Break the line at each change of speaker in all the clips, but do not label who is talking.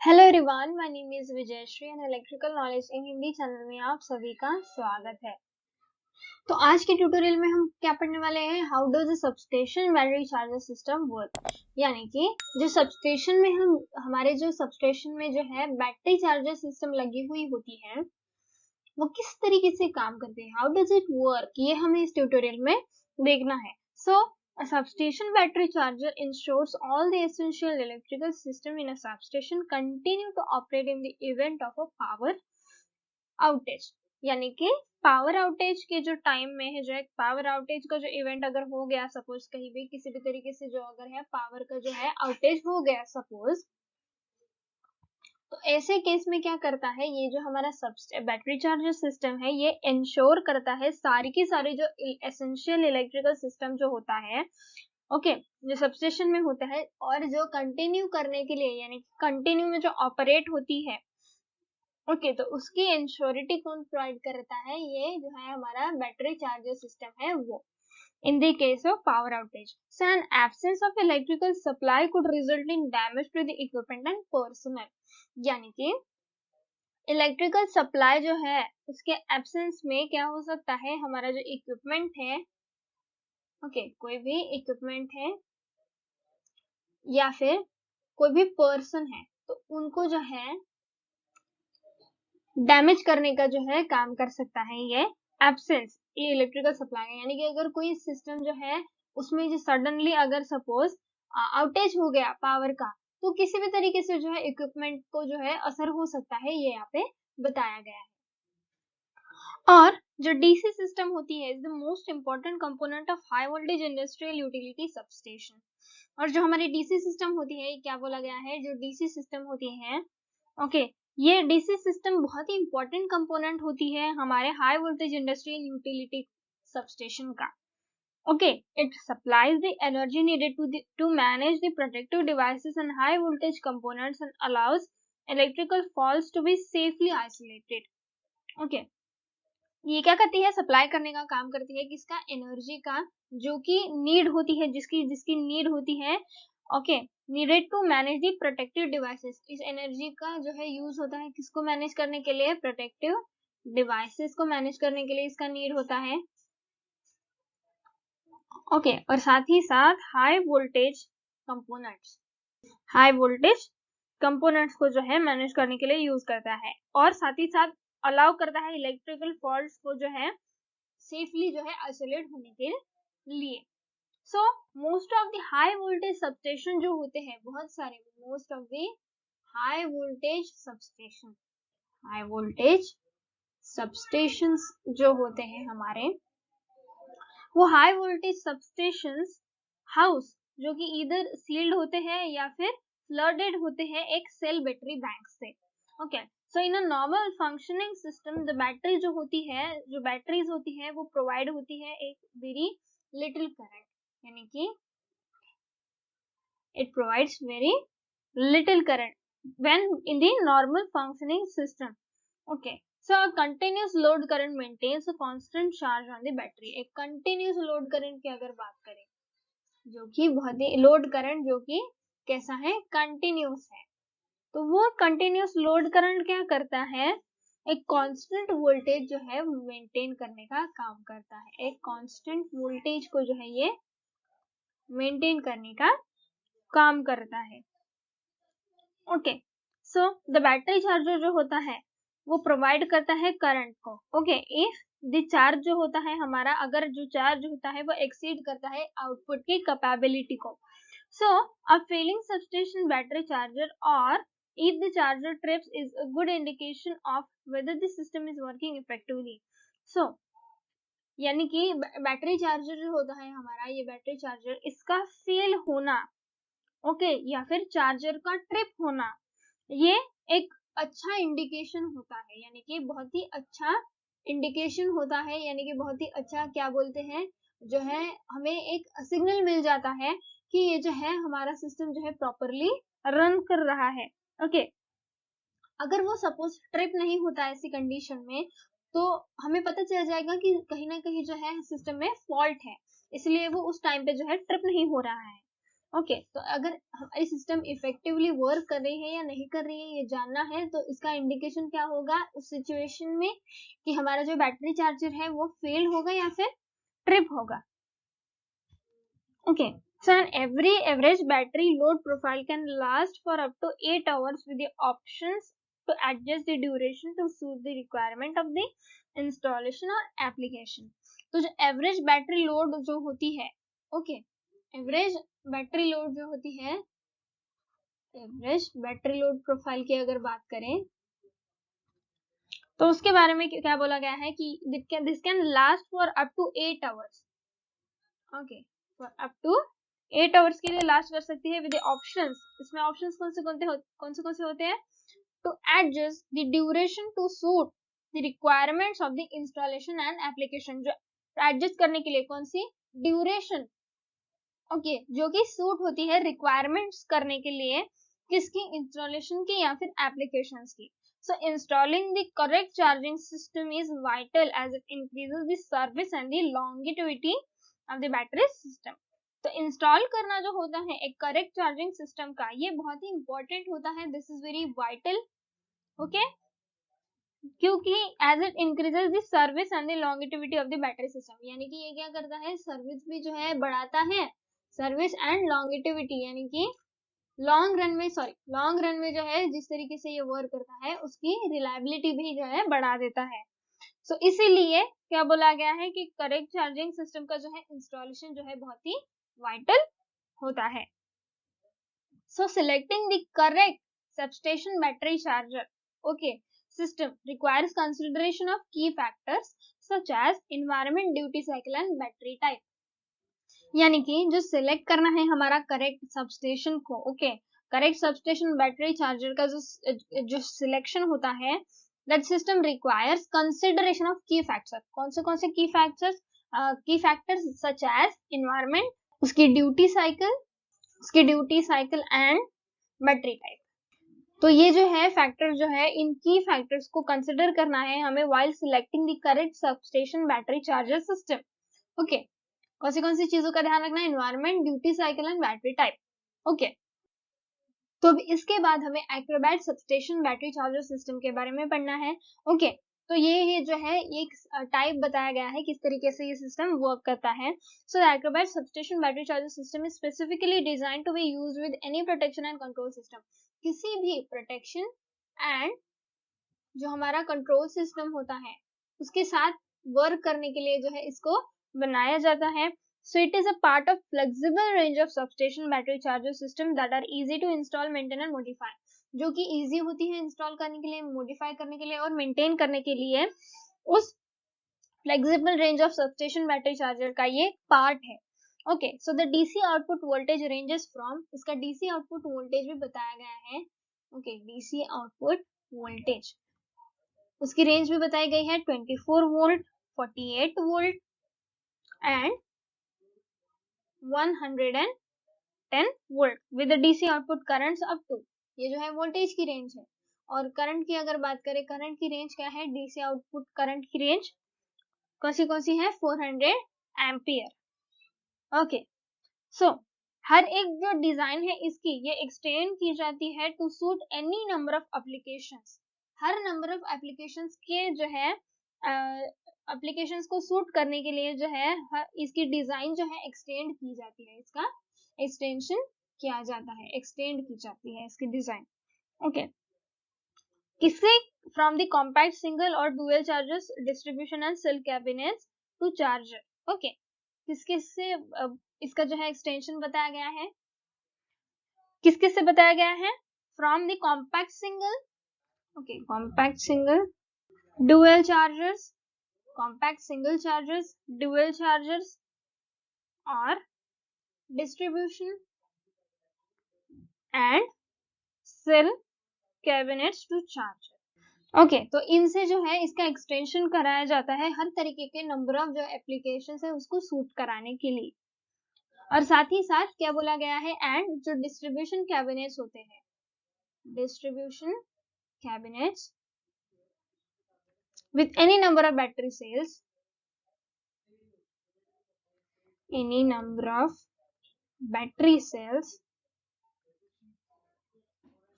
Hello everyone, my name is Vijayshree and electrical knowledge in Hindi channel में आप सभी का स्वागत है। तो आज के ट्यूटोरियल में हम क्या पढ़ने वाले हैं, how does substation battery charger system work. यानी कि जो सबस्टेशन में हमारे जो सबस्टेशन में जो है बैटरी चार्जर सिस्टम लगी हुई होती है वो किस तरीके से काम करते हैं, हाउ डज इट वर्क, ये हमें इस ट्यूटोरियल में देखना है। सो a substation battery charger ensures all the essential electrical system in a substation continue to operate in the event of a power outage। यानी कि पावर आउटेज के जो टाइम में है, जो एक पावर आउटेज का जो इवेंट अगर हो गया, सपोज कहीं भी किसी भी तरीके से जो अगर है पावर का जो है आउटेज हो गया सपोज, तो ऐसे केस में क्या करता है, ये जो हमारा बैटरी चार्जर सिस्टम है ये इंश्योर करता है सारी की सारी जो एसेंशियल इलेक्ट्रिकल सिस्टम जो होता है, ओके, जो सबस्टेशन में होता है और जो कंटिन्यू करने के लिए यानी कंटिन्यू में जो ऑपरेट होती है, ओके, तो उसकी इंश्योरिटी कौन प्रोवाइड करता है, ये जो है हमारा बैटरी चार्जर सिस्टम है वो। In the case of power outage, so an absence of electrical supply could result in damage to the equipment and personnel। यानी कि इलेक्ट्रिकल सप्लाई जो है उसके एब्सेंस में क्या हो सकता है, हमारा जो इक्विपमेंट है, ओके, कोई भी इक्विपमेंट है या फिर कोई भी पर्सन है, तो उनको जो है डैमेज करने का जो है काम कर सकता है ये एब्सेंस, ये इलेक्ट्रिकल सप्लाई। यानी कि अगर कोई सिस्टम जो है उसमें जो सडनली अगर सपोज आउटेज हो गया पावर का, तो किसी भी तरीके से जो है इक्विपमेंट को जो है असर हो सकता है, ये यहाँ पे बताया गया है। और जो डीसी सिस्टम होती है is the most important component of high voltage industrial utility substation. और जो हमारी डीसी सिस्टम होती है, क्या बोला गया है, जो डीसी सिस्टम होती है, ओके, ये डीसी सिस्टम बहुत ही इंपॉर्टेंट कंपोनेंट होती है हमारे high voltage industrial utility substation का। Okay, it supplies the energy needed to manage the protective devices and high voltage components and allows electrical faults to be safely isolated. Okay, ये क्या करती है, supply करने का काम करती है किसका, एनर्जी का, जो कि नीड होती है, जिसकी जिसकी नीड होती है, okay, needed to manage the protective devices. इस एनर्जी का जो है यूज होता है किसको मैनेज करने के लिए, प्रोटेक्टिव डिवाइसेस को मैनेज करने के लिए इसका नीड होता है, ओके। और साथ ही साथ high voltage components, high voltage components को जो है मैनेज करने के लिए यूज करता है, और साथ ही साथ अलाउ करता है इलेक्ट्रिकल फॉल्ट्स को जो है सेफली जो है आइसोलेट होने के लिए। So most of the high voltage substation जो होते हैं, बहुत सारे, most of the high voltage substation, high voltage substations जो होते हैं हमारे, वो हाई वोल्टेज सबस्टेशंस हाउस जो कि इधर सील्ड होते हैं या फिर फ्लडेड होते हैं एक सेल बैटरी बैंक से। Okay, so in a normal functioning system the battery जो होती है, जो बैटरीज होती है वो प्रोवाइड होती है एक वेरी लिटिल करंट, यानी कि it provides very little current when in the normal functioning system। okay, so a continuous load current maintains a constant charge on the battery। एक continuous load current की अगर बात करें, जो कि बहुत ही लोड करंट जो कि कैसा है, कंटिन्यूस है, तो वो कंटिन्यूस लोड करंट क्या करता है, एक कांस्टेंट वोल्टेज जो है मेंटेन करने का काम करता है, एक कांस्टेंट वोल्टेज को जो है ये मेंटेन करने का काम करता है। Okay, so the battery charger जो होता है वो प्रोवाइड करता है करंट को। ओके, इफ द चार्ज जो होता है हमारा, अगर जो चार्ज होता है वो एक्सीड करता है आउटपुट की कैपेबिलिटी को, सो अ फेलिंग सबस्टेशन बैटरी चार्जर और if the charger trips is a good indication of whether the system is working effectively। so यानी कि बैटरी चार्जर जो होता है हमारा, ये बैटरी चार्जर, इसका फेल होना, ओके, या फिर चार्जर का ट्रिप होना, ये एक अच्छा इंडिकेशन होता है, यानी कि बहुत ही अच्छा इंडिकेशन होता है, यानी कि बहुत ही अच्छा क्या बोलते हैं, जो है हमें एक सिग्नल मिल जाता है कि ये जो है हमारा सिस्टम जो है प्रॉपरली रन कर रहा है। ओके, अगर वो सपोज ट्रिप नहीं होता ऐसी कंडीशन में, तो हमें पता चल जाएगा कि कहीं ना कहीं जो है सिस्टम में फॉल्ट है, इसलिए वो उस टाइम पे जो है ट्रिप नहीं हो रहा है। ओके तो अगर हमारी सिस्टम इफेक्टिवली वर्क कर रही है या नहीं कर रही है ये जानना है, तो इसका इंडिकेशन क्या होगा उस सिचुएशन में कि हमारा जो बैटरी चार्जर है वो फेल होगा या फिर ट्रिप होगा। Okay so an average battery load profile can last for up to 8 hours with the options to adjust the duration to suit the requirement of the installation or application। तो जो average battery load जो होती है, okay average battery load जो होती है, average battery load profile की अगर बात करें तो उसके बारे में क्या बोला गया है कि this can last for up to 8 hours. Okay for up to 8 hours के लिए लास्ट कर सकती है विद ऑप्शंस। इसमें ऑप्शंस कौन से होते हैं? To adjust the duration to suit the requirements of the installation and application. जो एडजस्ट करने के लिए कौन सी ड्यूरेशन, ओके जो कि सूट होती है रिक्वायरमेंट्स करने के लिए, किसकी? इंस्टॉलेशन की या फिर एप्लीकेशंस की। So installing the correct charging system is vital as it increases the service and the longevity of the battery system। तो इंस्टॉल करना जो होता है एक करेक्ट चार्जिंग सिस्टम का, ये बहुत ही इंपॉर्टेंट होता है। This is very vital, okay क्योंकि as it increases the service and the longevity of the battery system, यानी कि ये क्या करता है? सर्विस भी जो है बढ़ाता है, सर्विस एंड लॉन्गेटिविटी यानी कि लॉन्ग रन में जो है जिस तरीके से ये वर्क करता है उसकी रिलायबिलिटी भी जो है बढ़ा देता है। सो इसीलिए क्या बोला गया है कि करेक्ट चार्जिंग सिस्टम का जो है इंस्टॉलेशन जो है बहुत ही वाइटल होता है। So selecting the correct substation battery charger okay system requires consideration of key factors such as environment, duty cycle and battery type। यानी कि जो सिलेक्ट करना है हमारा करेक्ट सबस्टेशन को, okay correct substation battery charger का जो सिलेक्शन होता है, that system requires consideration of की फैक्टर। कौन से की फैक्टर्स सच एज एनवायरनमेंट, उसकी duty cycle and battery type. तो ये जो है फैक्टर जो है, इन की फैक्टर्स को कंसिडर करना है हमें while selecting the correct substation battery charger system. Okay कौन सी चीजों का ध्यान रखना है? Environment, duty cycle and battery type. Okay तो अब इसके बाद हमें Acrobat substation battery charger system के बारे में पढ़ना है। ओके तो ये जो है एक टाइप बताया गया है किस तरीके से ये सिस्टम वर्क करता है। So Acrobat substation battery charger system is specifically designed to be used with any protection and control system. किसी भी प्रोटेक्शन एंड जो हमारा कंट्रोल सिस्टम होता है उसके साथ वर्क करने के लिए जो है इसको बनाया जाता है। So it is a part of flexible range of substation battery charger system that are easy to install, maintain and modify। जो कि easy होती है इंस्टॉल करने के लिए, modify करने के लिए और maintain करने के लिए। उस flexible range of substation battery charger का ये part है। Okay, so the DC output voltage ranges from, इसका DC output voltage भी बताया गया है। Okay, DC output voltage उसकी रेंज भी बताई गई है 24 volt, 48 volt and 110 volt with DC output currents up to. ये जो है वोल्टेज की रेंज है। और करंट की अगर बात करें, करंट की रेंज क्या है? डीसी आउटपुट करंट की रेंज कौन सी है? 400 एम्पियर। ओके सो हर एक जो डिजाइन है इसकी ये एक्सटेंड की जाती है to suit any number of applications. हर नंबर ऑफ एप्लीकेशंस के जो है एप्लीकेशंस को सूट करने के लिए जो है इसकी डिजाइन जो है एक्सटेंड की जाती है, इसका एक्सटेंशन किया जाता है, एक्सटेंड की जाती है इसकी डिजाइन। ओके किससे? फ्रॉम द कॉम्पैक्ट सिंगल और dual chargers distribution and sale cabinets to charger. Okay किसके से इसका जो है एक्सटेंशन बताया गया है, किसके से बताया गया है? From the compact single, okay compact single dual chargers, compact single chargers, dual chargers और distribution and cell cabinets to charger। Okay तो इनसे जो है इसका एक्सटेंशन कराया जाता है हर तरीके के नंबर ऑफ जो एप्लीकेशंस है उसको सूट कराने के लिए। और साथ ही साथ क्या बोला गया है? एंड जो डिस्ट्रीब्यूशन कैबिनेट्स होते हैं, distribution cabinets with any number of battery cells, any number of battery cells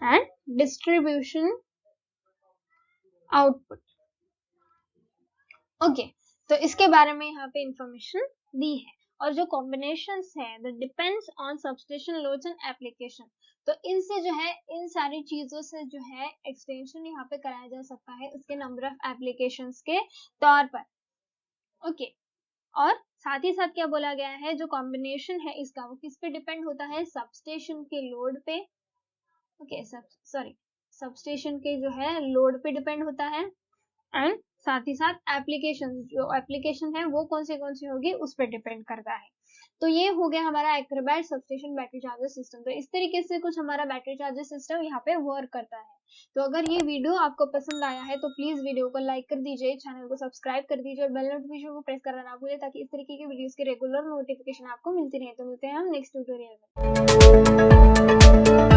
and distribution output. Okay तो इसके बारे में यहाँ पे इंफॉर्मेशन दी है। और जो कॉम्बिनेशंस है that depends on substation loads and application, तो इनसे जो है इन सारी चीजों से जो है एक्सटेंशन यहाँ पे कराया जा सकता है उसके नंबर ऑफ एप्लीकेशंस के तौर पर। ओके और साथ ही साथ क्या बोला गया है, जो कॉम्बिनेशन है इसका वो किस पे डिपेंड होता है, सबस्टेशन के लोड पे, ओके सबस्टेशन के जो है लोड पे डिपेंड होता है, एंड साथ ही साथ एप्लीकेशन, जो एप्लीकेशन है वो कौन सी होगी उस पर डिपेंड करता है। तो ये हो गया हमारा Acrobat substation battery charger system. तो इस तरीके से कुछ हमारा बैटरी चार्जर सिस्टम यहाँ पे वर्क करता है। तो अगर ये वीडियो आपको पसंद आया है तो प्लीज वीडियो को लाइक कर दीजिए, चैनल को सब्सक्राइब कर दीजिए और बेल नोटिफिकेशन को प्रेस करना ना भूलिए ताकि इस तरीके की वीडियोस के रेगुलर नोटिफिकेशन आपको मिलती रहे। तो मिलते हैं हम नेक्स्ट ट्यूटोरियल में।